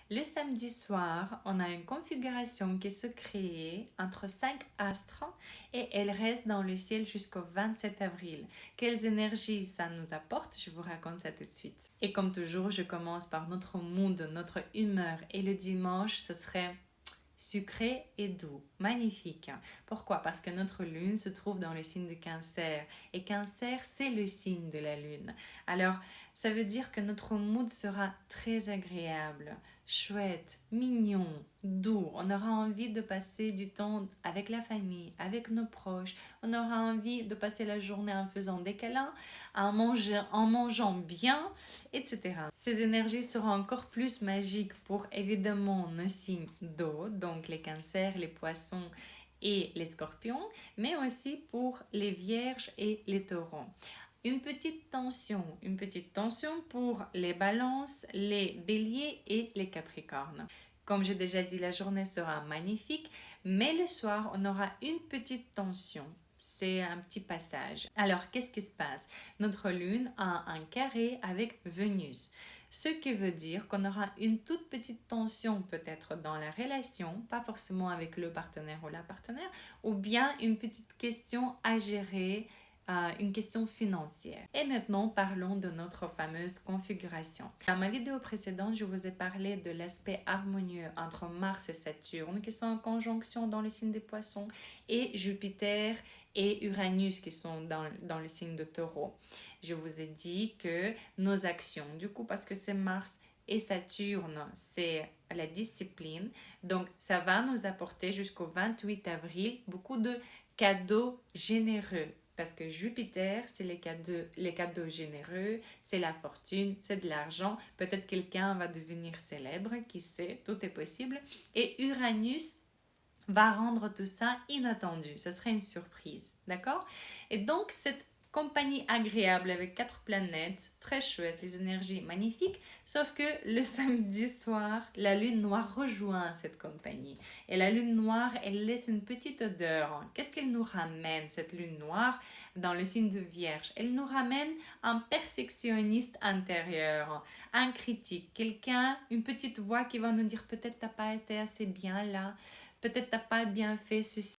Le samedi soir, on a une configuration qui se crée entre 5 astres et elle reste dans le ciel jusqu'au 27 avril. Quelles énergies ça nous apporte? Je vous raconte ça tout de suite. Et comme toujours, je commence par notre mood, notre humeur. Et le dimanche, ce serait sucré et doux, magnifique. Pourquoi? Parce que notre lune se trouve dans le signe de Cancer et Cancer, c'est le signe de la lune. Alors, ça veut dire que notre mood sera très agréable, chouette, mignon, doux. On aura envie de passer du temps avec la famille, avec nos proches. On aura envie de passer la journée en faisant des câlins, en mangeant bien, etc. Ces énergies seront encore plus magiques pour évidemment nos signes d'eau, donc les cancers, les poissons et les scorpions, mais aussi pour les vierges et les taureaux. Une petite tension pour les balances, les béliers et les capricornes. Comme j'ai déjà dit, la journée sera magnifique, mais le soir, on aura une petite tension. C'est un petit passage. Alors, qu'est-ce qui se passe? Notre lune a un carré avec Vénus. Ce qui veut dire qu'on aura une toute petite tension peut-être dans la relation, pas forcément avec le partenaire ou la partenaire, ou bien une petite question à gérer, une question financière. Et maintenant, parlons de notre fameuse configuration. Dans ma vidéo précédente, je vous ai parlé de l'aspect harmonieux entre Mars et Saturne qui sont en conjonction dans le signe des Poissons et Jupiter et Uranus qui sont dans le signe de Taureau. Je vous ai dit que nos actions, du coup, parce que c'est Mars et Saturne, c'est la discipline. Donc, ça va nous apporter jusqu'au 28 avril beaucoup de cadeaux généreux. Parce que Jupiter, c'est les cadeaux généreux, c'est la fortune, c'est de l'argent. Peut-être quelqu'un va devenir célèbre, qui sait, tout est possible. Et Uranus va rendre tout ça inattendu. Ce serait une surprise, d'accord? Et donc, cette compagnie agréable avec 4 planètes, très chouette, les énergies magnifiques, sauf que le samedi soir, la lune noire rejoint cette compagnie. Et la lune noire, elle laisse une petite odeur. Qu'est-ce qu'elle nous ramène, cette lune noire, dans le signe de Vierge? Elle nous ramène un perfectionniste intérieur, un critique, quelqu'un, une petite voix qui va nous dire peut-être t'as pas été assez bien là, peut-être t'as pas bien fait ceci.